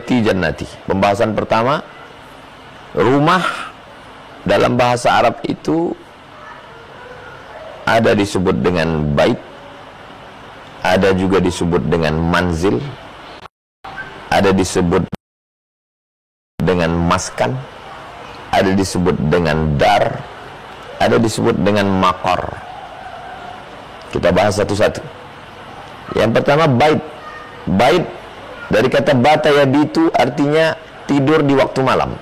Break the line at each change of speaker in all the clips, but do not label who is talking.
baiti jannati. Pembahasan pertama, rumah dalam bahasa Arab itu ada disebut dengan bait, ada juga disebut dengan manzil, ada disebut dengan maskan, ada disebut dengan dar, ada disebut dengan maqar. Kita bahas satu-satu. Yang pertama bait. Bait dari kata bata yabitu, artinya tidur di waktu malam.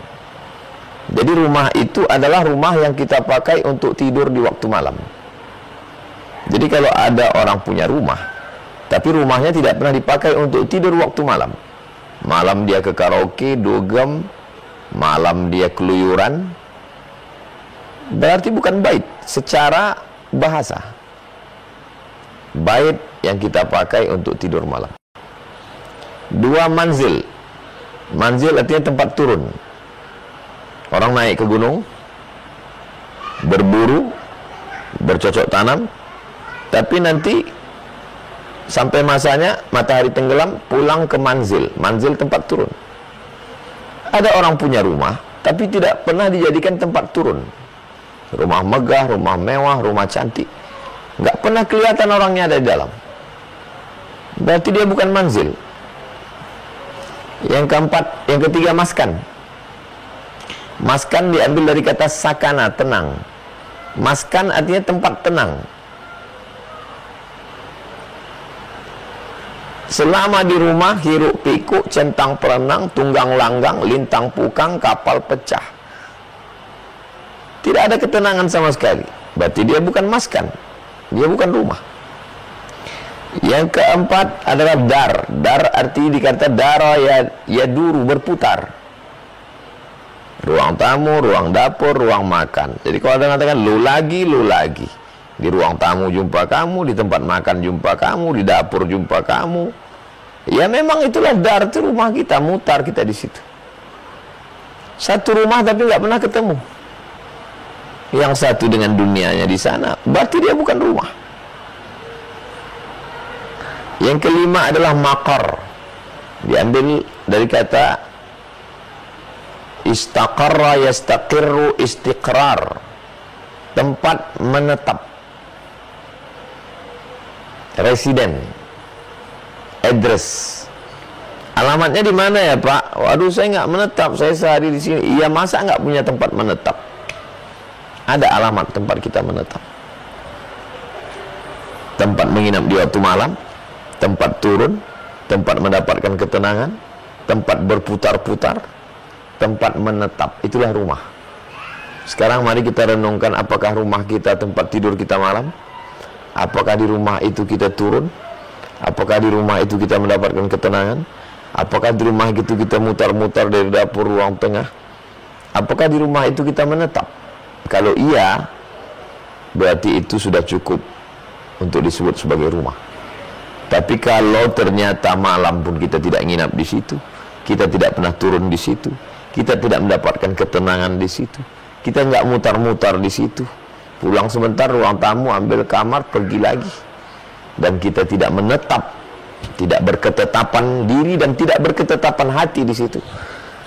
Jadi rumah itu adalah rumah yang kita pakai untuk tidur di waktu malam. Jadi kalau ada orang punya rumah, tapi rumahnya tidak pernah dipakai untuk tidur waktu malam. Malam dia ke karaoke, dugem, malam dia keluyuran, berarti bukan bait secara bahasa. Bait yang kita pakai untuk tidur malam. Dua, manzil. Manzil artinya tempat turun. Orang naik ke gunung, berburu, bercocok tanam, tapi nanti sampai masanya matahari tenggelam, pulang ke manzil. Manzil tempat turun. Ada orang punya rumah, tapi tidak pernah dijadikan tempat turun. Rumah megah, rumah mewah, rumah cantik, nggak pernah kelihatan orangnya ada di dalam. Berarti dia bukan manzil. Yang keempat, yang ketiga, maskan. Maskan diambil dari kata sakana, tenang. Maskan artinya tempat tenang. Selama di rumah, hiruk pikuk, centang perenang, tunggang langgang, lintang pukang, kapal pecah, tidak ada ketenangan sama sekali. Berarti dia bukan maskan, dia bukan rumah. Yang keempat adalah dar. Dar arti dikata dara ya duru, berputar. Ruang tamu, ruang dapur, ruang makan. Jadi kalau ada mengatakan lu lagi, di ruang tamu jumpa kamu, di tempat makan jumpa kamu, di dapur jumpa kamu. Ya memang itulah dar, itu rumah kita, mutar kita di situ. Satu rumah tapi nggak pernah ketemu. Yang satu dengan dunianya di sana, berarti dia bukan rumah. Yang kelima adalah maqar. Diambil dari kata istaqarra yastaqirru, istiqrar, tempat menetap, residen, address. Alamatnya di mana ya Pak? Waduh, saya nggak menetap, saya sehari di sini. Iya, masa nggak punya tempat menetap? Ada alamat tempat kita menetap. Tempat menginap di waktu malam, tempat turun, tempat mendapatkan ketenangan, tempat berputar-putar, tempat menetap. Itulah rumah. Sekarang mari kita renungkan, apakah rumah kita tempat tidur kita malam? Apakah di rumah itu kita turun? Apakah di rumah itu kita mendapatkan ketenangan? Apakah di rumah itu kita mutar-mutar dari dapur ruang tengah? Apakah di rumah itu kita menetap? Kalau iya, berarti itu sudah cukup untuk disebut sebagai rumah. Tapi kalau ternyata malam pun kita tidak nginap di situ, kita tidak pernah turun di situ, kita tidak mendapatkan ketenangan di situ, kita nggak mutar-mutar di situ, pulang sebentar ruang tamu, ambil kamar, pergi lagi, dan kita tidak menetap, tidak berketetapan diri dan tidak berketetapan hati di situ,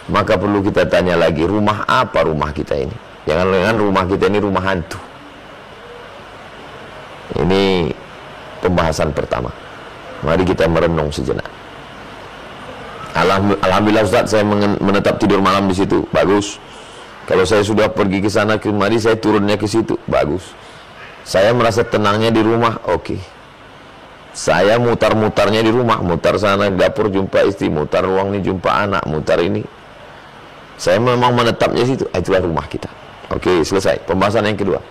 maka perlu kita tanya lagi, rumah apa rumah kita ini? Jangan-jangan rumah kita ini rumah hantu. Ini pembahasan pertama. Mari kita merenung sejenak. Alhamdulillah Ustaz, saya menetap tidur malam di situ. Bagus. Kalau saya sudah pergi ke sana kemari, saya turunnya ke situ. Bagus. Saya merasa tenangnya di rumah. Oke. Saya mutar-mutarnya di rumah, mutar sana dapur jumpa istri, mutar ruang ini jumpa anak, mutar ini. Saya memang menetapnya situ. Itulah rumah kita. Oke, selesai. Pembahasan yang kedua.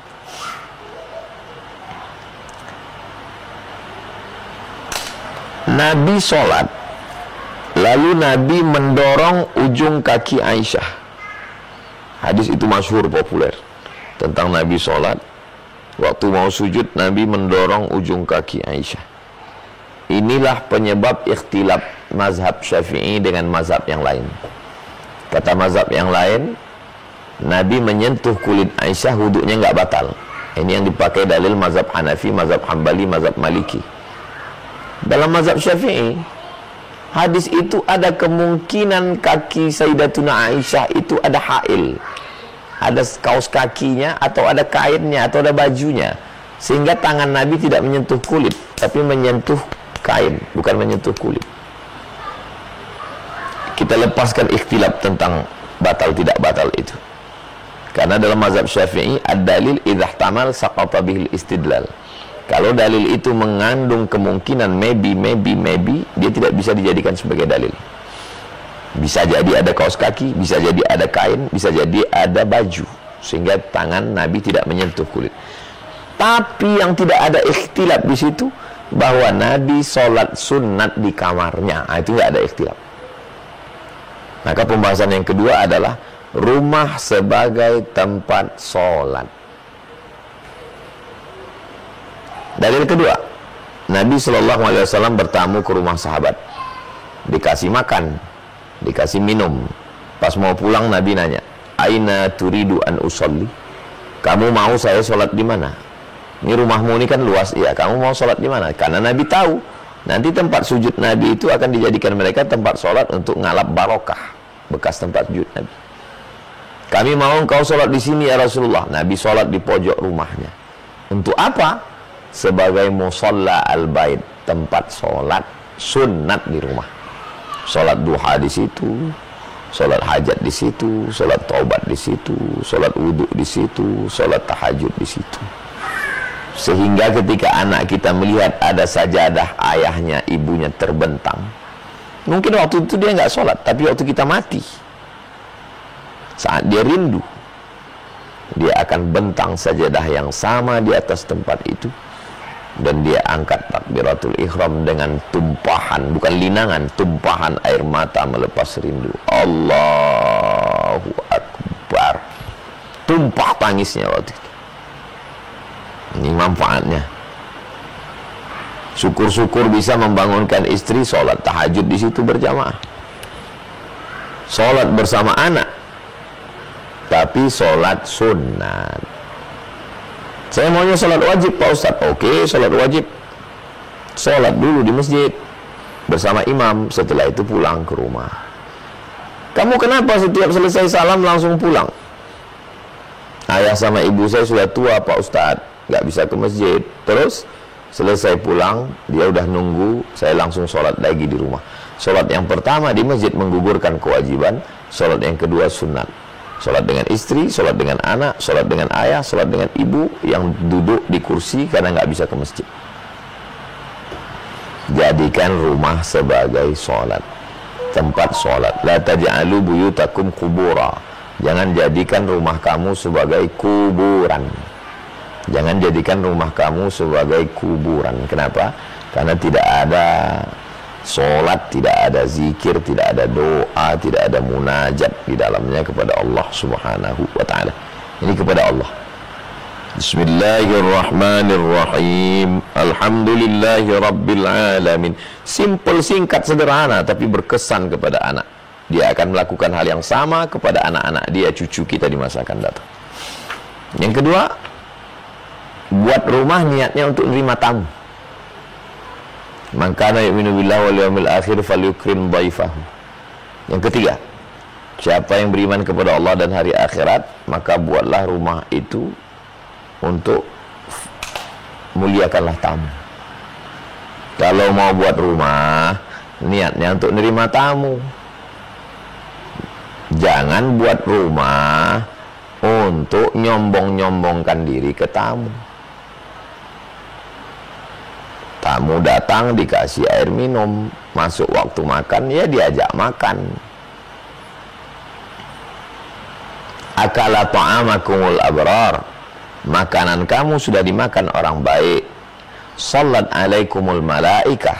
Nabi sholat, lalu Nabi mendorong ujung kaki Aisyah. Hadis itu masyhur, populer, tentang Nabi sholat, waktu mau sujud Nabi mendorong ujung kaki Aisyah. Inilah penyebab ikhtilaf mazhab Syafi'i dengan mazhab yang lain. Kata mazhab yang lain, Nabi menyentuh kulit Aisyah, wuduknya nggak batal. Ini yang dipakai dalil mazhab Hanafi, mazhab Hambali, mazhab Maliki. Dalam mazhab Syafi'i, Hadis itu ada kemungkinan kaki Sayyidatuna Aisyah itu ada hail, ada kaos kakinya, atau ada kainnya, atau ada bajunya, sehingga tangan Nabi tidak menyentuh kulit, tapi menyentuh kain, bukan menyentuh kulit. Kita lepaskan ikhtilaf tentang batal tidak batal itu, karena dalam mazhab Syafi'i ad-dalil idza ihtamal saqata bihil istidlal. Kalau dalil itu mengandung kemungkinan maybe, dia tidak bisa dijadikan sebagai dalil. Bisa jadi ada kaos kaki, bisa jadi ada kain, bisa jadi ada baju, sehingga tangan Nabi tidak menyentuh kulit. Tapi yang tidak ada ikhtilaf di situ, bahwa Nabi sholat sunat di kamarnya, itu nggak ada ikhtilaf. Maka pembahasan yang kedua adalah rumah sebagai tempat sholat. Dalil kedua, Nabi SAW bertamu ke rumah sahabat, dikasih makan, dikasih minum. Pas mau pulang Nabi nanya, aina turidu an usolli? Kamu mau saya sholat di mana? Ini rumahmu ini kan luas, iya. Kamu mau sholat di mana? Karena Nabi tahu nanti tempat sujud Nabi itu akan dijadikan mereka tempat sholat untuk ngalap barokah, bekas tempat sujud Nabi. Kami mau engkau sholat di sini ya Rasulullah. Nabi sholat di pojok rumahnya. Untuk apa? Sebagai musalla al-bait, tempat sholat sunat di rumah. Sholat duha di situ, sholat hajat di situ, sholat taubat di situ, sholat wudhu di situ, sholat tahajud di situ. Sehingga ketika anak kita melihat ada sajadah ayahnya, ibunya terbentang, mungkin waktu itu dia nggak sholat, tapi waktu kita mati, saat dia rindu, dia akan bentang sajadah yang sama di atas tempat itu, dan dia angkat takbiratul ihram dengan tumpahan, bukan linangan, tumpahan air mata melepas rindu. Allahu Akbar. Tumpah tangisnya waktu itu. Ini manfaatnya. Syukur-syukur bisa membangunkan istri, sholat tahajud di situ berjamaah, sholat bersama anak, tapi sholat sunat. Saya maunya sholat wajib Pak Ustadz. Oke, sholat wajib, sholat dulu di masjid bersama imam, setelah itu pulang ke rumah. Kamu kenapa setiap selesai salam langsung pulang? Ayah sama ibu saya sudah tua Pak Ustadz, nggak bisa ke masjid. Terus selesai pulang, dia udah nunggu, saya langsung sholat lagi di rumah. Sholat yang pertama di masjid menggugurkan kewajiban, sholat yang kedua sunat. Sholat dengan istri, sholat dengan anak, sholat dengan ayah, sholat dengan ibu yang duduk di kursi karena nggak bisa ke masjid. Jadikan rumah sebagai sholat, tempat sholat. La taj'alu buyutakum qubura. Jangan jadikan rumah kamu sebagai kuburan. Jangan jadikan rumah kamu sebagai kuburan. Kenapa? Karena tidak ada sholat, tidak ada zikir, tidak ada doa, tidak ada munajat di dalamnya kepada Allah Subhanahu wa ta'ala. Ini kepada Allah. Bismillahirrahmanirrahim. Alhamdulillahi rabbil alamin. Simple, singkat, sederhana, tapi berkesan kepada anak. Dia akan melakukan hal yang sama kepada anak-anak dia, cucu kita di masa akan datang. Yang kedua, buat rumah niatnya untuk menerima tamu. Man kana yu'minu billahi wal yawmil akhir falyukrim dhaifahu. Yang ketiga, siapa yang beriman kepada Allah dan hari akhirat, maka buatlah rumah itu untuk muliakanlah tamu. Kalau mau buat rumah, niatnya untuk menerima tamu. Jangan buat rumah untuk nyombong-nyombongkan diri ke tamu. Tamu datang dikasih air minum, masuk waktu makan, ya diajak makan. Akala ta'amakumul abrar. Makanan kamu sudah dimakan orang baik. Sallat alaikumul malaikah.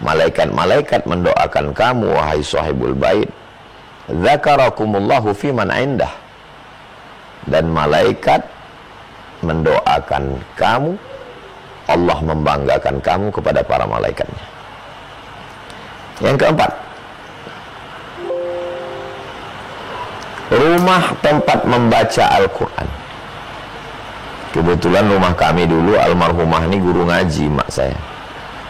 Malaikat-malaikat mendoakan kamu, wahai sahibul bait. Dzakarakumullahu fiman indah. Dan malaikat mendoakan kamu, Allah membanggakan kamu kepada para malaikatnya. Yang keempat, rumah tempat membaca Al-Quran. Kebetulan rumah kami dulu almarhumah ini guru ngaji mak saya.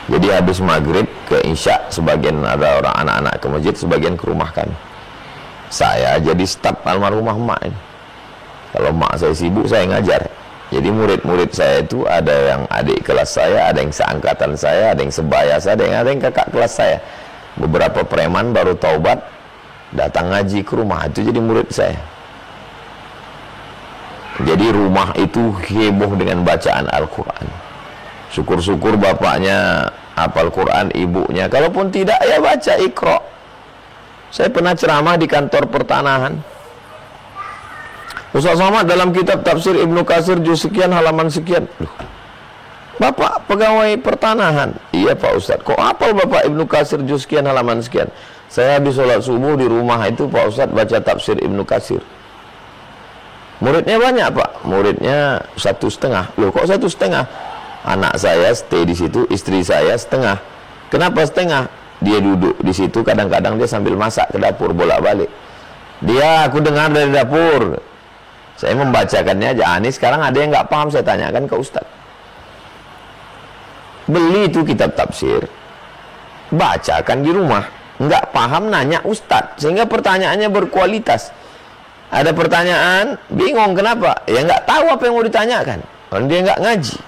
Jadi habis maghrib ke Isya, sebagian ada orang anak-anak ke masjid, sebagian ke rumah kami. Saya jadi staf almarhumah emak ini. Kalau emak saya sibuk, saya ngajar. Jadi murid-murid saya itu ada yang adik kelas saya, ada yang seangkatan saya, ada yang sebaya saya, ada yang kakak kelas saya. Beberapa preman baru taubat datang ngaji ke rumah, itu jadi murid saya. Jadi rumah itu heboh dengan bacaan Al-Quran. Syukur-syukur bapaknya hafal Quran, ibunya kalaupun tidak ya baca Iqra. Saya pernah ceramah di kantor pertanahan. Ustaz Somad dalam kitab tafsir Ibnu Katsir juz sekian halaman sekian. Loh, Bapak pegawai pertanahan. Iya Pak Ustaz. Kok hafal Bapak Ibnu Katsir juz sekian halaman sekian? Saya habis sholat subuh di rumah itu Pak Ustaz baca tafsir Ibnu Katsir. Muridnya banyak Pak. Muridnya 1,5. Loh kok 1,5? Anak saya stay di situ, istri saya setengah. Kenapa setengah? Dia duduk di situ, kadang-kadang dia sambil masak ke dapur bolak-balik. Dia aku dengar dari dapur. Saya membacakannya aja. Ini sekarang ada yang nggak paham, saya tanyakan ke Ustaz. Beli itu kitab tafsir, bacakan di rumah. Nggak paham nanya Ustaz, sehingga pertanyaannya berkualitas. Ada pertanyaan, bingung kenapa? Ya nggak tahu apa yang mau ditanyakan. Kalau dia nggak ngaji.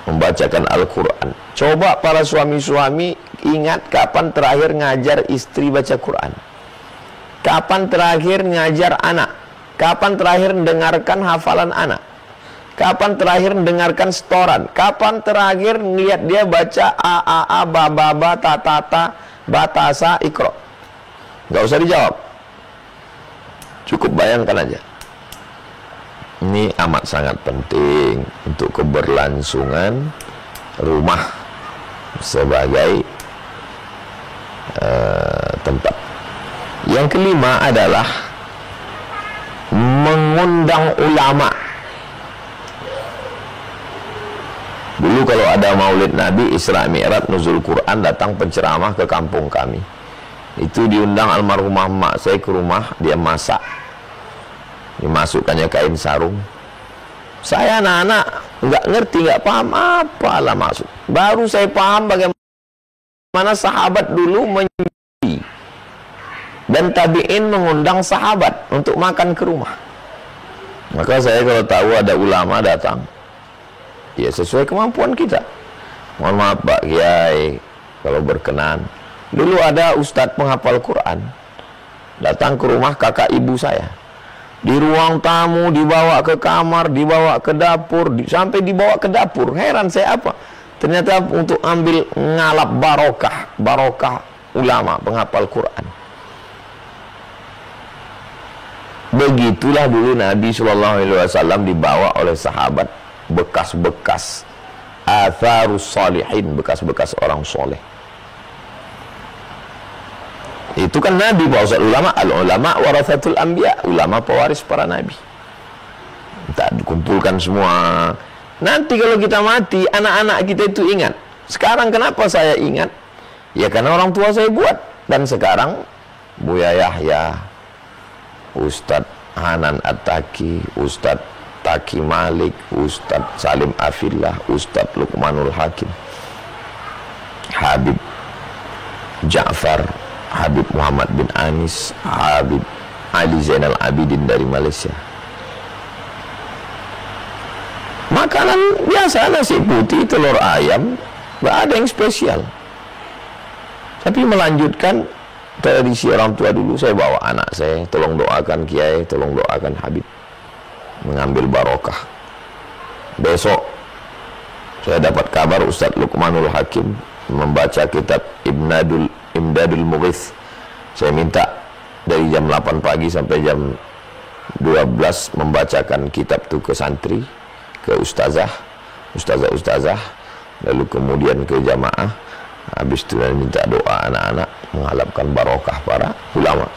Membacakan Al-Quran. Coba para suami-suami ingat kapan terakhir ngajar istri baca Quran. Kapan terakhir ngajar anak? Kapan terakhir mendengarkan hafalan anak? Kapan terakhir mendengarkan setoran? Kapan terakhir ngeliat dia baca a ba ba ba ta ta ta batasa Iqra? Gak usah dijawab. Cukup bayangkan aja. Ini amat sangat penting untuk keberlangsungan rumah sebagai tempat. Yang kelima adalah mengundang ulama. Dulu kalau ada Maulid Nabi, Isra Mi'raj, Nuzul Quran, datang penceramah ke kampung kami. Itu diundang almarhumah mak saya ke rumah, dia masak. Dimasukkannya kain sarung. Saya anak-anak nggak ngerti, nggak paham apalah maksud. Baru saya paham bagaimana sahabat dulu dan tabi'in mengundang sahabat untuk makan ke rumah. Maka saya kalau tahu ada ulama datang, ya sesuai kemampuan kita. Mohon maaf Pak Kiai, kalau berkenan. Dulu ada ustadz penghafal Quran datang ke rumah kakak ibu saya. Di ruang tamu, dibawa ke kamar, dibawa ke dapur, sampai dibawa ke dapur. Heran saya apa? Ternyata untuk ambil ngalap barokah ulama penghafal Quran. Begitulah dulu Nabi SAW dibawa oleh sahabat, bekas-bekas atharus salihin, bekas-bekas orang soleh. Itu kan Nabi, Pak Ustaz. Ulama, al-ulama warathatul anbiya, ulama pewaris para nabi. Tak dikumpulkan semua. Nanti kalau kita mati, anak-anak kita itu ingat. Sekarang kenapa saya ingat? Ya karena orang tua saya buat. Dan sekarang Buya Yahya, Ustadz Hanan At-Taki, Ustadz Taki Malik, Ustadz Salim Afillah, Ustadz Luqmanul Hakim, Habib Ja'far, Habib Muhammad bin Anis, Habib Ali Zainal Abidin dari Malaysia. Makanan biasa, nasi putih, telur ayam, nggak ada yang spesial. Tapi melanjutkan tradisi orang tua dulu. Saya bawa anak saya, tolong doakan Kiai, tolong doakan Habib, mengambil barokah. Besok saya dapat kabar Ustadz Luqmanul Hakim membaca kitab Imdadul Mughith. Saya minta dari jam 8 pagi sampai jam 12 membacakan kitab itu ke santri, ke ustazah, lalu kemudian ke jamaah. Habis itu minta doa anak-anak, mengharapkan barokah para ulama,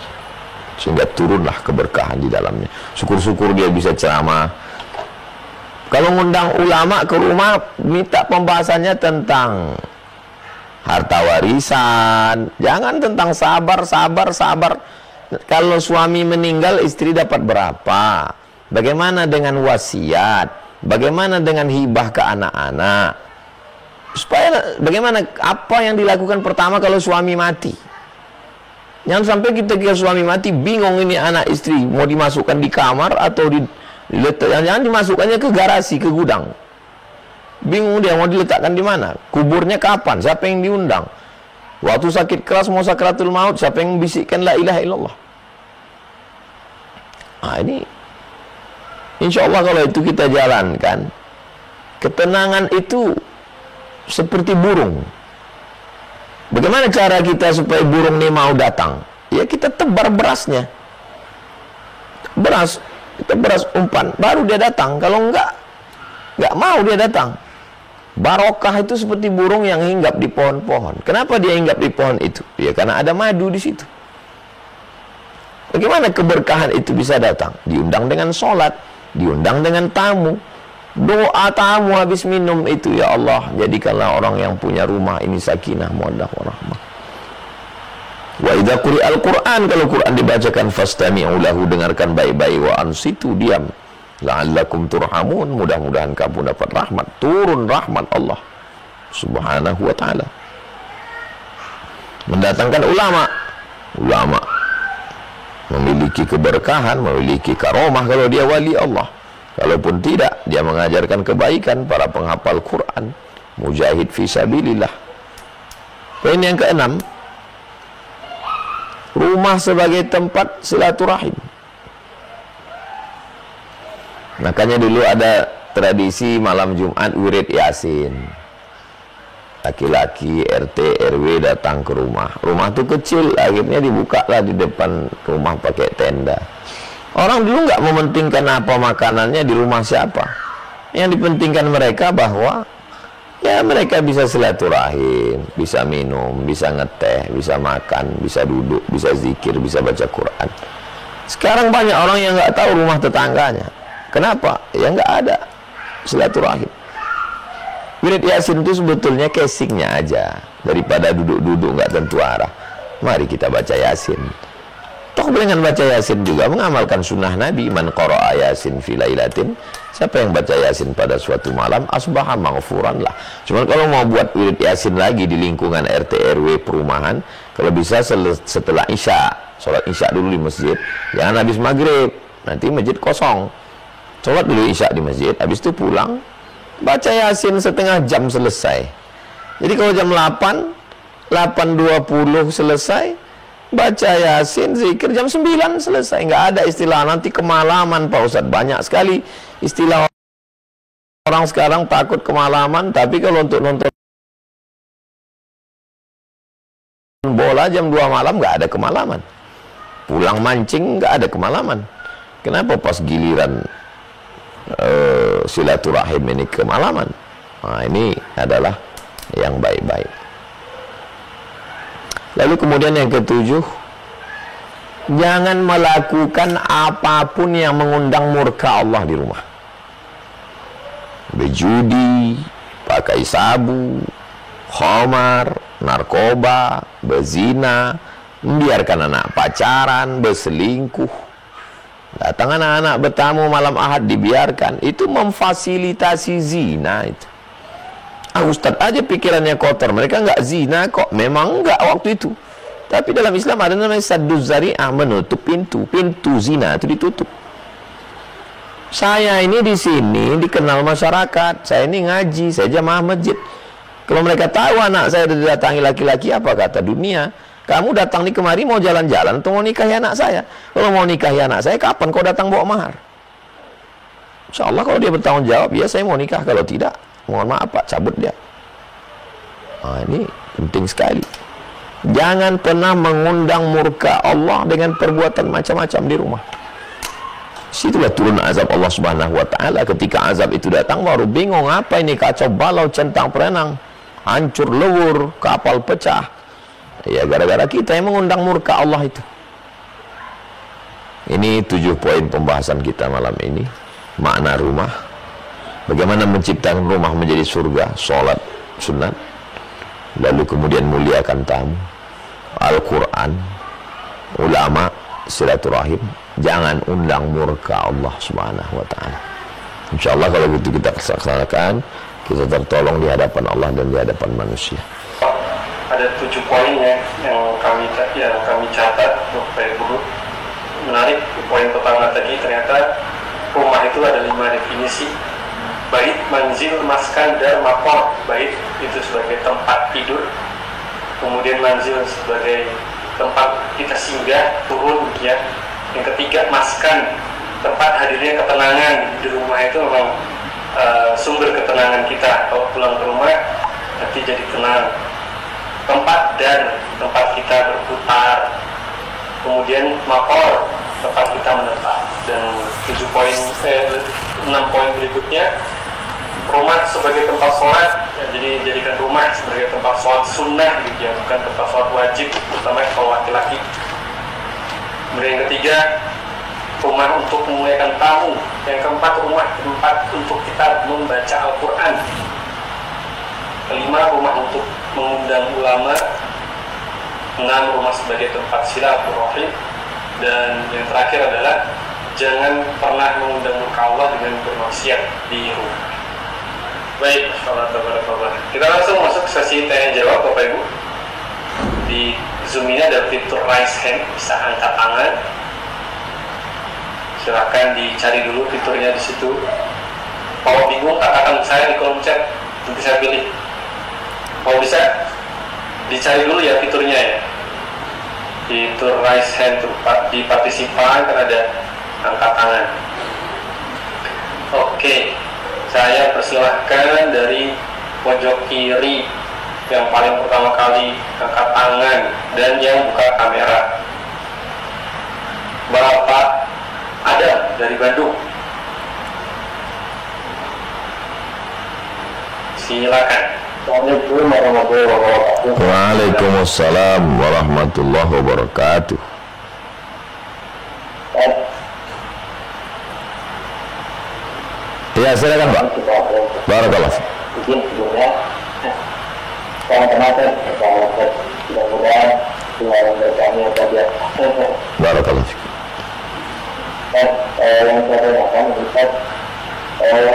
sehingga turunlah keberkahan di dalamnya. Syukur-syukur dia bisa ceramah. Kalau ngundang ulama ke rumah, minta pembahasannya tentang harta warisan, jangan tentang sabar. Kalau suami meninggal, istri dapat berapa? Bagaimana dengan wasiat? Bagaimana dengan hibah ke anak-anak? Supaya bagaimana, apa yang dilakukan pertama kalau suami mati? Jangan sampai kita kira suami mati bingung ini anak istri mau dimasukkan di kamar atau jangan dimasukkannya ke garasi, ke gudang. Bingung dia mau diletakkan di mana, kuburnya kapan, siapa yang diundang. Waktu sakit keras mau sakratul maut, siapa yang membisikkan la ilaha illallah. Ini insya Allah kalau itu kita jalankan, ketenangan itu seperti burung. Bagaimana cara kita supaya burung ini mau datang? Ya kita tebar berasnya. Kita beras umpan, baru dia datang. Kalau enggak mau dia datang. Barokah itu seperti burung yang hinggap di pohon-pohon. Kenapa dia hinggap di pohon itu? Ya karena ada madu di situ. Bagaimana keberkahan itu bisa datang? Diundang dengan sholat, diundang dengan tamu. Doa tamu habis minum itu, ya Allah, jadikanlah orang yang punya rumah ini sakinah, mawaddah warahmah. Wa idza quri'al Qur'an, kalau Quran dibacakan fastami'u lahu, dengarkan baik-baik, wa ansitu, diam, la'allakum turhamun, mudah-mudahan kamu dapat rahmat, turun rahmat Allah Subhanahu wa taala. Mendatangkan ulama memiliki keberkahan, memiliki karomah kalau dia wali Allah. Kalaupun tidak, dia mengajarkan kebaikan, para penghafal Quran, mujahid fi sabilillah. Poin yang keenam, rumah sebagai tempat silaturahim. Makanya dulu ada tradisi malam Jumat wirid Yasin. Laki-laki RT RW datang ke rumah. Rumah itu kecil, akhirnya dibukalah di depan rumah pakai tenda. Orang dulu nggak mementingkan apa makanannya di rumah siapa. Yang dipentingkan mereka bahwa ya mereka bisa silaturahim, bisa minum, bisa ngeteh, bisa makan, bisa duduk, bisa zikir, bisa baca Quran. Sekarang banyak orang yang nggak tahu rumah tetangganya. Kenapa? Ya nggak ada silaturahim. Wirid Yasin itu sebetulnya casingnya aja, daripada duduk-duduk nggak tentu arah. Mari kita baca Yasin. Toh dengan baca Yasin juga mengamalkan sunnah Nabi, man qara'a Yasin fi lailatin, siapa yang baca Yasin pada suatu malam asbaha maghfuran lah. Cuma kalau mau buat wirid Yasin lagi di lingkungan RT RW perumahan, kalau bisa setelah Isya, sholat Isya dulu di masjid, jangan habis maghrib, nanti masjid kosong. Sholat dulu Isya di masjid, habis itu pulang, baca Yasin setengah jam selesai. Jadi kalau jam 8:20 selesai, baca Yasin, zikir, jam 9 selesai. Nggak ada istilah nanti kemalaman Pak Ustadz. Banyak sekali istilah orang sekarang takut kemalaman, tapi kalau untuk nonton bola jam 2 malam nggak ada kemalaman. Pulang mancing nggak ada kemalaman. Kenapa pas giliran silaturahim ini kemalaman? Nah, ini adalah yang baik-baik. Lalu kemudian yang ketujuh, jangan melakukan apapun yang mengundang murka Allah di rumah. Berjudi, pakai sabu, khamar, narkoba, berzina, membiarkan anak pacaran, berselingkuh. Datang anak-anak bertamu malam Ahad dibiarkan, itu memfasilitasi zina itu. Ustadz aja pikirannya kotor, mereka nggak zina kok. Memang nggak waktu itu, tapi dalam Islam ada namanya sadduz zari'ah, menutup pintu zina itu ditutup. Saya ini di sini dikenal masyarakat, saya ini ngaji, saya jamaah masjid. Kalau mereka tahu anak saya didatangi laki-laki, apa kata dunia? Kamu datang nih kemari mau jalan-jalan atau mau nikahi anak saya? Kalau mau nikahi anak saya, kapan kau datang bawa mahar? Insya Allah kalau dia bertanggung jawab, ya saya mau nikah. Kalau tidak, mohon maaf Pak, cabut dia. Nah, ini penting sekali. Jangan pernah mengundang murka Allah dengan perbuatan macam-macam di rumah. Situlah turun azab Allah Subhanahu wa taala. Ketika azab itu datang baru bingung, apa ini, kacau balau, centang perenang, hancur lebur, kapal pecah. Ya gara-gara kita yang mengundang murka Allah itu. Ini 7 poin pembahasan kita malam ini. Makna rumah, bagaimana menciptakan rumah menjadi surga, sholat sunat, lalu kemudian muliakan tamu, Al-Quran, ulama, silaturahim, jangan undang murka Allah Subhanahu wa ta'ala. InsyaAllah kalau begitu kita laksanakan. kita tertolong di hadapan Allah dan di hadapan manusia.
Ada 7 poin ya yang kami catat Bapak Ibu. Menarik, poin pertama tadi ternyata rumah itu ada 5 definisi. Bait, manzil, maskan, dar, maqam. Bait itu sebagai tempat tidur, kemudian manzil sebagai tempat kita singgah, turun ya. Yang ketiga maskan, tempat hadirnya ketenangan. Di rumah itu memang sumber ketenangan kita. Kalau pulang ke rumah hati jadi tenang. Tempat dan tempat kita berputar. Kemudian makor, tempat kita menetap. Dan 6 poin berikutnya, rumah sebagai tempat sholat ya, jadi jadikan rumah sebagai tempat sholat sunnah gitu ya, bukan tempat sholat wajib, terutama kalau laki-laki. Kemudian yang ketiga, rumah untuk memuliakan tamu. Yang keempat, rumah tempat untuk kita membaca Al-Quran. Kelima, rumah untuk mengundang ulama. 6, rumah sebagai tempat silaturahim. Dan yang terakhir adalah jangan pernah mengundang muka Allah dengan bermaksiat di rumah. Baik, kita langsung masuk sesi tanya jawab Bapak Ibu. Di Zoom ini ada fitur raise hand, bisa angkat tangan. Silakan dicari dulu fiturnya di situ. Kalau bingung katakan saya di kolom chat, nanti saya pilih. Kalau bisa dicari dulu ya fiturnya ya. Fitur raise hand di partisipan kan ada angkat tangan. Oke, saya persilahkan dari pojok kiri yang paling pertama kali angkat tangan dan yang buka kamera. Bapak Adam dari Bandung. Silakan. Assalamualaikum warahmatullahi wabarakatuh.
Waalaikumsalam warahmatullahi wabarakatuh. Ya, silakan Pak. Barakallah.
Mungkin sebelumnya saya kenalkan mudah-mudahan dengan berkahnya saja.
Barakallah.
Dan yang saya tanyakan Ustaz,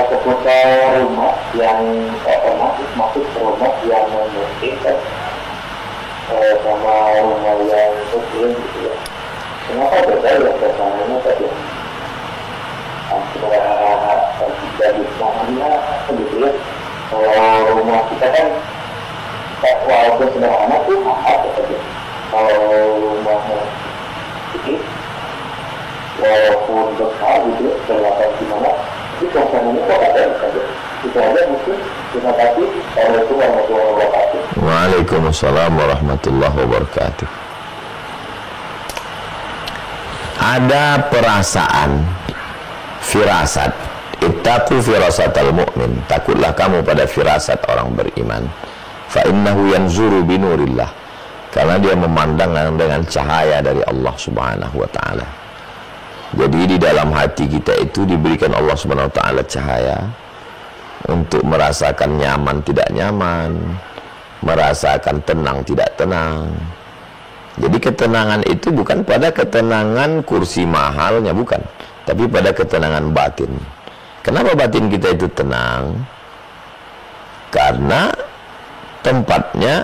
seputar rumah yang otomatis masuk ke rumah yang memungkinkan sama rumah yang muslim gitu ya. Kenapa beda ya suasananya tadi? Jadi namanya begitu ya. Kalau rumah kita kan walaupun sederhana tuh mahal saja. Kalau rumahnya sedikit walaupun besar gitu ya, kelihatan gimana, itu suasananya kok ada saja. Itu aja mungkin. Terima kasih. Assalamualaikum warahmatullahi wabarakatuh.
Waalaikumsalam warahmatullahi wabarakatuh. Ada perasaan firasat. Ittaqu firasatal mu'min. Takutlah kamu pada firasat orang beriman. Fa innahu yanzuru binurillah. Karena dia memandang dengan cahaya dari Allah Subhanahu wa taala. Jadi di dalam hati kita itu diberikan Allah Subhanahu wa taala cahaya untuk merasakan nyaman tidak nyaman, merasakan tenang tidak tenang. Jadi ketenangan itu bukan pada ketenangan kursi mahalnya, bukan, tapi pada ketenangan batin. Kenapa batin kita itu tenang? Karena tempatnya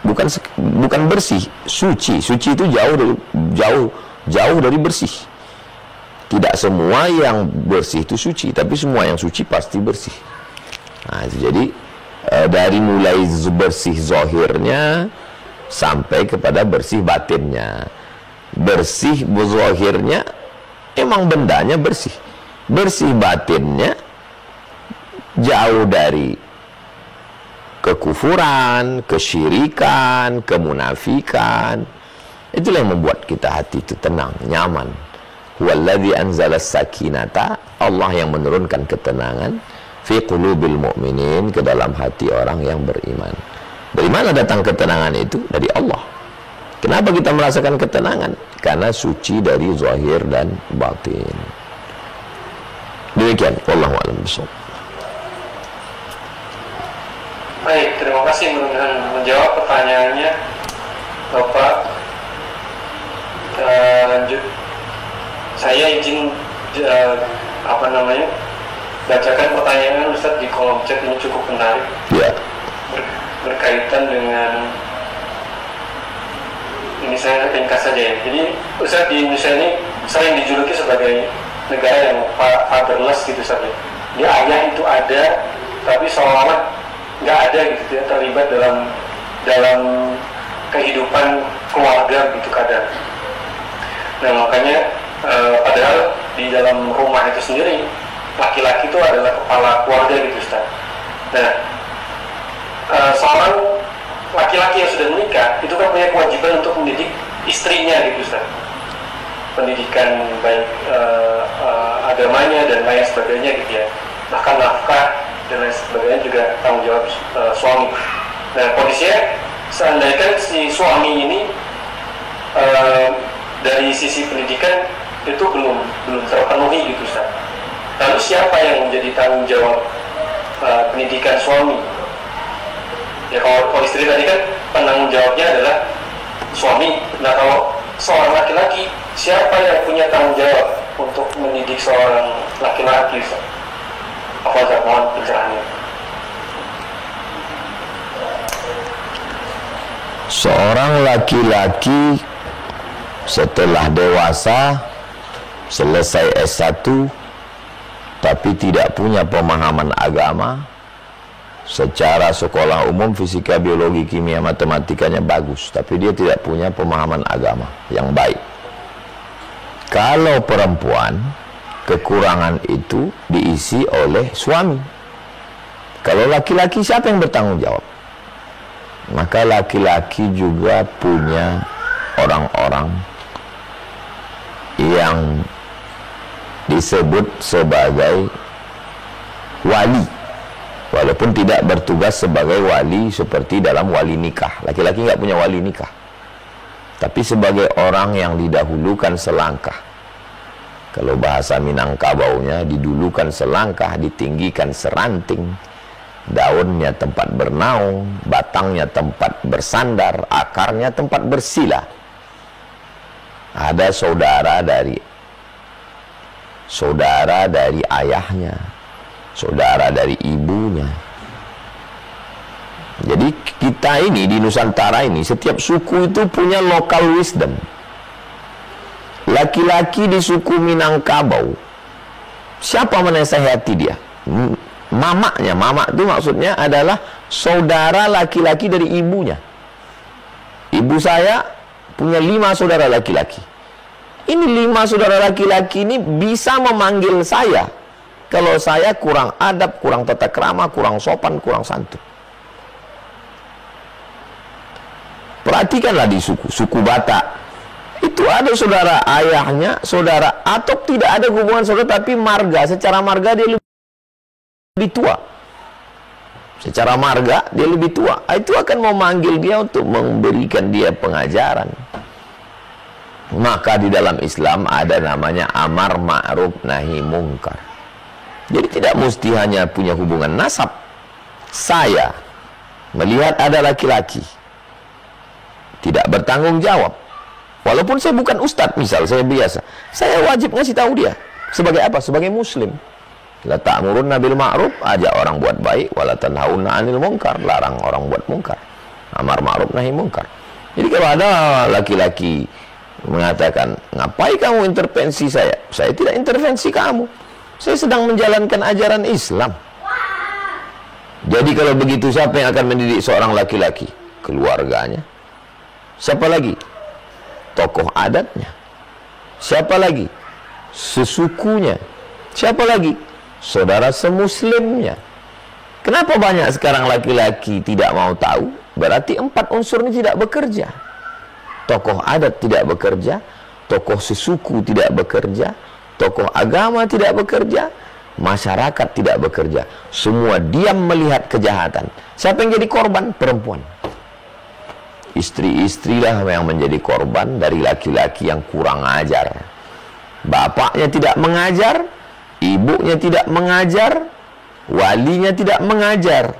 bukan bersih, suci. Suci itu jauh dari bersih. Tidak semua yang bersih itu suci, tapi semua yang suci pasti bersih. Nah, jadi dari mulai bersih zahirnya sampai kepada bersih batinnya. Bersih zahirnya emang bendanya bersih. Bersih batinnya jauh dari kekufuran, kesyirikan, kemunafikan. Itulah yang membuat kita hati itu tenang, nyaman. Huwallazi anzalas sakinata, Allah yang menurunkan ketenangan fi qulubil mu'minin, ke dalam hati orang yang beriman. Dari mana datang ketenangan itu? Dari Allah. Kenapa kita merasakan ketenangan? Karena suci dari zahir dan batin. Demikian, wallahu a'lam bishawab.
Baik, terima kasih menjawab pertanyaannya Bapak. Lanjut. Saya izin bacakan pertanyaan Ustaz di kolom chat ini cukup menarik.
Ya.
Berkaitan dengan ini, saya ringkas saja ya. Jadi Ustaz, di Indonesia ini sering dijuluki sebagai negara yang fatherless gitu saja. Dia ayah itu ada, tapi seolah-olah nggak ada gitu ya, terlibat dalam kehidupan keluarga gitu kadang. Nah makanya padahal di dalam rumah itu sendiri laki-laki itu adalah kepala keluarga gitu Ustaz. Nah seorang laki-laki yang sudah menikah itu kan punya kewajiban untuk mendidik istrinya gitu Ustaz. Pendidikan baik agamanya dan lain sebagainya gitu ya. Bahkan nafkah dan lain sebagainya juga tanggung jawab suami. Nah kondisinya seandainya si suami ini dari sisi pendidikan itu belum terpenuhi gitu Ustaz. Lalu siapa yang menjadi tanggung jawab pendidikan suami? Ya kalau istri tadi kan penanggung jawabnya adalah suami. Nah kalau seorang laki-laki, siapa yang punya tanggung jawab untuk mendidik seorang laki-laki Ustaz? Apa Ustaz, mohon pencerahannya.
Seorang laki-laki setelah dewasa, selesai S1, tapi tidak punya pemahaman agama, secara sekolah umum fisika, biologi, kimia, matematikanya bagus, tapi dia tidak punya pemahaman agama yang baik. Kalau perempuan, kekurangan itu diisi oleh suami. Kalau laki-laki, siapa yang bertanggung jawab? Maka laki-laki juga punya orang-orang yang disebut sebagai wali, walaupun tidak bertugas sebagai wali seperti dalam wali nikah. Laki-laki nggak punya wali nikah, tapi sebagai orang yang didahulukan selangkah. Kalau bahasa Minangkabaunya, didulukan selangkah, ditinggikan seranting, daunnya tempat bernaung, batangnya tempat bersandar, akarnya tempat bersila. Ada saudara dari ayahnya, saudara dari ibunya. Jadi kita ini di Nusantara ini, setiap suku itu punya local wisdom. Laki-laki di suku Minangkabau, siapa menasihati dia? Mamaknya. Mamak itu maksudnya adalah saudara laki-laki dari ibunya. Ibu saya punya 5 saudara laki-laki. Ini 5 saudara laki-laki ini bisa memanggil saya kalau saya kurang adab, kurang tata krama, kurang sopan, kurang santun. Perhatikanlah di suku Batak, itu ada saudara ayahnya, saudara atau tidak ada hubungan saudara, tapi marga, secara marga dia lebih tua. Secara marga dia lebih tua. Itu akan memanggil dia untuk memberikan dia pengajaran. Maka di dalam Islam ada namanya amar ma'ruf nahi mungkar. Jadi tidak mesti hanya punya hubungan nasab. Saya melihat ada laki-laki tidak bertanggung jawab, walaupun saya bukan ustadz, misal saya biasa, saya wajib ngasih tahu dia. Sebagai apa? Sebagai muslim. La ta'murunna bil ma'ruf, ajak orang buat baik, wala tanhauna 'anil munkar, larang orang buat mungkar. Amar ma'ruf nahi mungkar. Jadi kalau ada laki-laki mengatakan, ngapain kamu intervensi saya? Saya tidak intervensi kamu. Saya sedang menjalankan ajaran Islam. Jadi kalau begitu, siapa yang akan mendidik seorang laki-laki? Keluarganya. Siapa lagi? Tokoh adatnya. Siapa lagi? Sesukunya. Siapa lagi? Saudara semuslimnya. Kenapa banyak sekarang laki-laki tidak mau tahu? Berarti 4 unsur ini tidak bekerja. Tokoh adat tidak bekerja, tokoh sesuku tidak bekerja, tokoh agama tidak bekerja, masyarakat tidak bekerja. Semua diam melihat kejahatan. Siapa yang jadi korban? Perempuan. Istri-istrilah yang menjadi korban dari laki-laki yang kurang ajar. Bapaknya tidak mengajar, ibunya tidak mengajar, walinya tidak mengajar,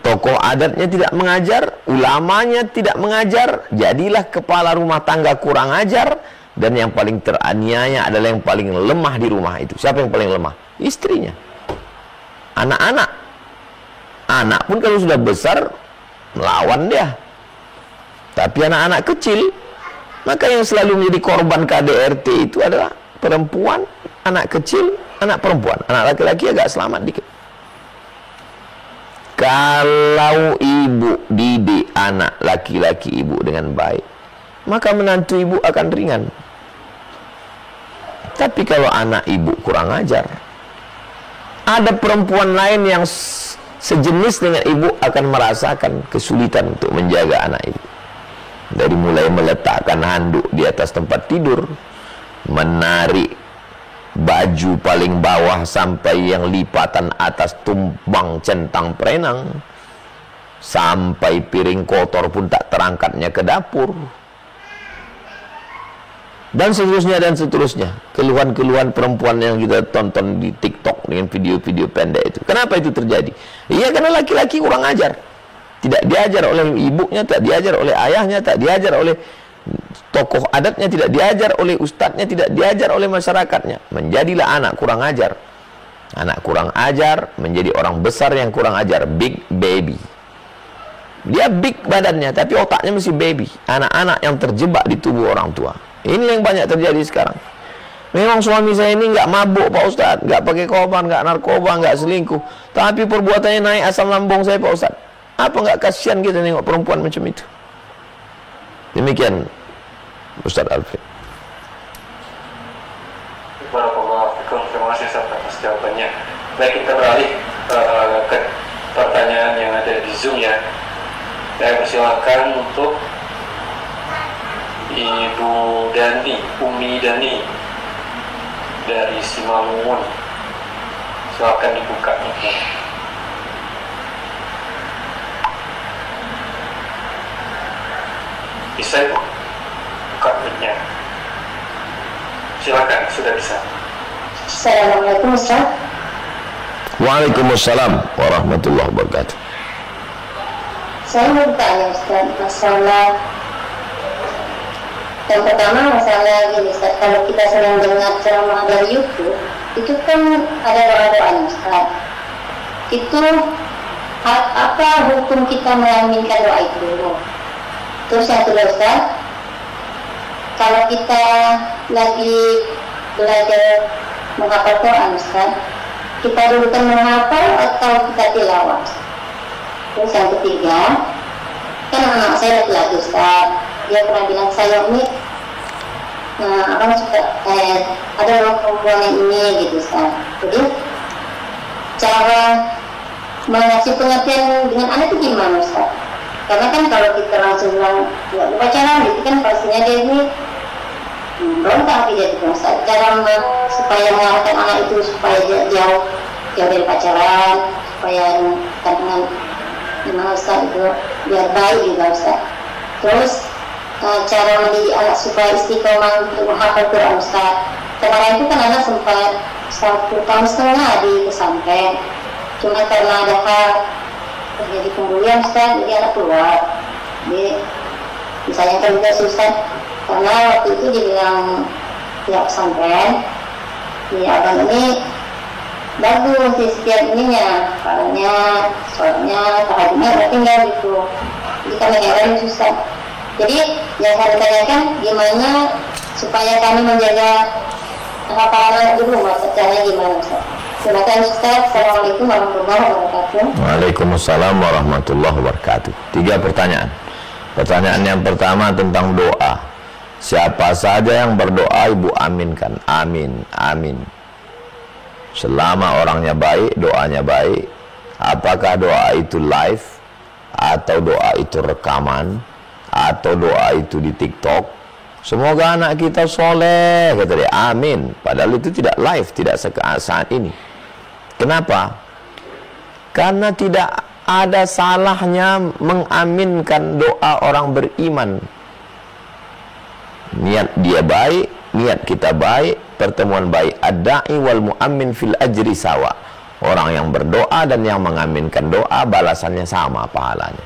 tokoh adatnya tidak mengajar, ulamanya tidak mengajar. Jadilah kepala rumah tangga kurang ajar, dan yang paling teraniaya adalah yang paling lemah di rumah itu. Siapa yang paling lemah? Istrinya. Anak-anak. Anak pun kalau sudah besar melawan dia. Tapi anak-anak kecil, maka yang selalu menjadi korban KDRT itu adalah perempuan, anak kecil, anak perempuan. Anak laki-laki agak selamat dikit. Kalau ibu didik anak laki-laki ibu dengan baik, maka menantu ibu akan ringan. Tapi kalau anak ibu kurang ajar, ada perempuan lain yang sejenis dengan ibu akan merasakan kesulitan untuk menjaga anak ibu. Dari mulai meletakkan handuk di atas tempat tidur, menarik baju paling bawah sampai yang lipatan atas tumbang centang perenang, sampai piring kotor pun tak terangkatnya ke dapur, dan seterusnya. Keluhan-keluhan perempuan yang kita tonton di TikTok dengan video-video pendek itu. Kenapa itu terjadi? Iya, karena laki-laki kurang ajar. Tidak diajar oleh ibunya, tak diajar oleh ayahnya, tak diajar oleh tokoh adatnya, tidak diajar oleh ustadznya, tidak diajar oleh masyarakatnya. Menjadilah anak kurang ajar. Anak kurang ajar menjadi orang besar yang kurang ajar. Big baby. Dia big badannya, tapi otaknya masih baby. Anak-anak yang terjebak di tubuh orang tua. Ini yang banyak terjadi sekarang. Memang suami saya ini nggak mabuk Pak Ustadz, nggak pakai korban, nggak narkoba, nggak selingkuh. Tapi perbuatannya naik asam lambung saya Pak Ustadz. Apa nggak kasihan kita nengok perempuan macam itu? Demikian Ustadz Alfred.
Terima kasih atas jawabannya. Baik, kita beralih ke pertanyaan yang ada di Zoom ya. Saya persilakan untuk Ibu Dani, Umi Dani dari Simalungun. Silakan dibuka mic-nya. Bisa Ibu buka mic-nya. Silakan, sudah bisa.
Assalamualaikum Ustaz.
Waalaikumsalam warahmatullahi wabarakatuh.
Saya mau bertanya Ustaz, masalah yang pertama masalah gini Ustaz, kalau kita sedang dengar ceramah dari YouTube, itu kan ada doa-doa Ustaz. Itu apa hukum kita mengaminkan doa itu? Terus yang kedua Ustaz, kalau kita lagi belajar menghafal Quran Ustaz, kita dulukan menghafal atau kita tilawah? Terus yang ketiga, kan anak saya laki-laki Ustaz, dia pernah bilang saya ini abang suka ada orang perempuan yang ini gitu Ustaz. Jadi cara mengasih pengertian dengan anak itu gimana Ustaz? Karena kan kalau kita langsung bilang nggak pacaran gitu kan pastinya dia ini berontak tidak itu Ustaz. Cara supaya mengarahkan anak itu supaya jauh dari pacaran, supaya dengan gimana Ustaz itu biar baik juga Ustaz. Terus cara mendidik anak supaya istiqomah untuk menghafal Quran Ustaz. Kemarin itu kan anak sempat 1,5 tahun di pesantren, cuma karena ada hal terjadi pembulian Ustaz, jadi anak keluar. Jadi disayangkan juga Ustaz, karena waktu itu dibilang pihak pesantren, ya abang ini bagus di setiap ininya, kalanya, soalnya, tahajudnya udah tinggal gitu. Jadi kami heran Ustaz. Jadi yang saya tanyakan gimana supaya kami menjaga hafalan di rumah, caranya gimana Ustaz? Terima kasih Ustaz. Assalamualaikum warahmatullahi wabarakatuh.
Waalaikumsalam warahmatullahi wabarakatuh. 3 pertanyaan. Pertanyaan yang pertama tentang doa. Siapa saja yang berdoa Ibu aminkan. Amin, amin. Selama orangnya baik, doanya baik. Apakah doa itu live, atau doa itu rekaman, atau doa itu di TikTok, semoga anak kita soleh, kata dia, amin. Padahal itu tidak live, tidak saat ini. Kenapa? Karena tidak ada salahnya mengaminkan doa orang beriman. Niat dia baik, niat kita baik, pertemuan baik. Ad-da'i wal mu'ammin fil ajri sawa. Orang yang berdoa dan yang mengaminkan doa balasannya sama pahalanya.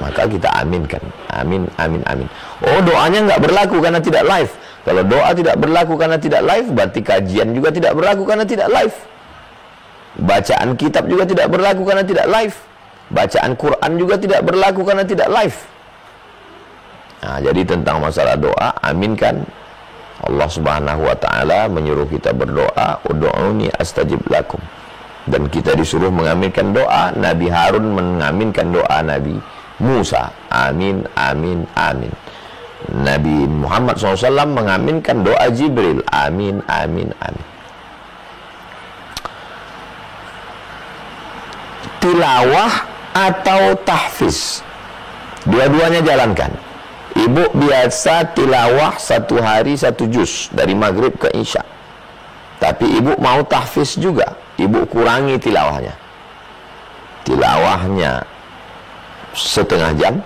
Maka kita aminkan. Amin, amin, amin. Oh, doanya nggak berlaku karena tidak live. Kalau doa tidak berlaku karena tidak live, berarti kajian juga tidak berlaku karena tidak live. Bacaan kitab juga tidak berlaku karena tidak live. Bacaan Quran juga tidak berlaku karena tidak live. Nah, jadi tentang masalah doa, aminkan. Allah Subhanahu wa taala menyuruh kita berdoa, ud'uni astajib lakum. Dan kita disuruh mengaminkan doa. Nabi Harun mengaminkan doa Nabi Musa. Amin, amin, amin. Nabi Muhammad SAW mengaminkan doa Jibril. Amin, amin, amin. Tilawah atau tahfiz, dua-duanya jalankan. Ibu biasa tilawah 1 hari 1 juz dari maghrib ke isya. Tapi ibu mau tahfiz juga, ibu kurangi tilawahnya. Tilawahnya setengah jam,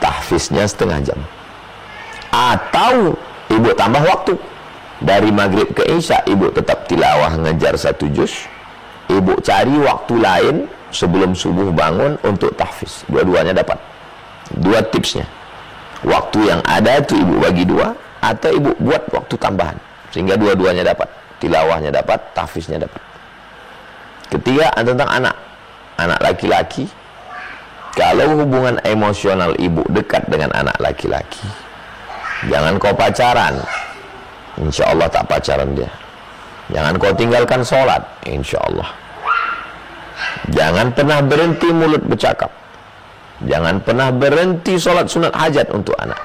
tahfiznya setengah jam. Atau ibu tambah waktu. Dari maghrib ke isya ibu tetap tilawah ngejar 1 juz. Ibu cari waktu lain sebelum subuh bangun untuk tahfiz. Dua-duanya dapat. 2 tipsnya. Waktu yang ada itu ibu bagi 2, atau ibu buat waktu tambahan sehingga dua-duanya dapat. Tilawahnya dapat, tahfiznya dapat. Ketiga, tentang anak laki-laki. Kalau hubungan emosional ibu dekat dengan anak laki-laki, jangan kau pacaran, insya Allah tak pacaran dia. Jangan kau tinggalkan sholat, insya Allah. Jangan pernah berhenti mulut bercakap. Jangan pernah berhenti sholat sunat hajat untuk anak.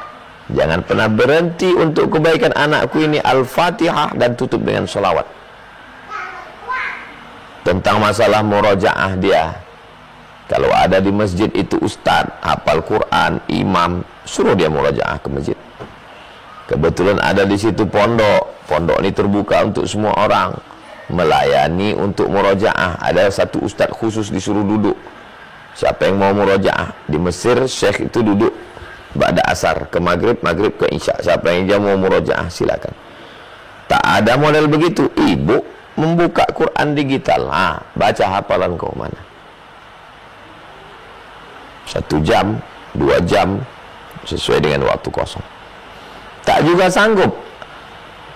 Jangan pernah berhenti untuk kebaikan anakku ini Al-Fatihah dan tutup dengan sholawat. Tentang masalah murojaah dia, kalau ada di masjid itu ustaz, hafal Quran, imam, suruh dia murojaah ke masjid. Kebetulan ada di situ pondok. Pondok ini terbuka untuk semua orang, melayani untuk murojaah. Ada satu ustaz khusus disuruh duduk. Siapa yang mau murojaah? Di Mesir syekh itu duduk ba'da asar ke maghrib, maghrib ke isya. Siapa yang mau murojaah silakan. Tak ada model begitu. Ibu membuka Quran digital. Baca hafalan kau mana? 1 jam, 2 jam sesuai dengan waktu kosong. Tak juga sanggup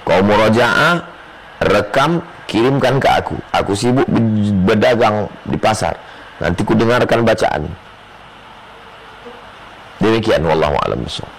kau murojaah, rekam, kirimkan ke aku. Aku sibuk berdagang di pasar. Nanti ku dengarkan bacaan. Demikian, wallahu a'lam bishawab.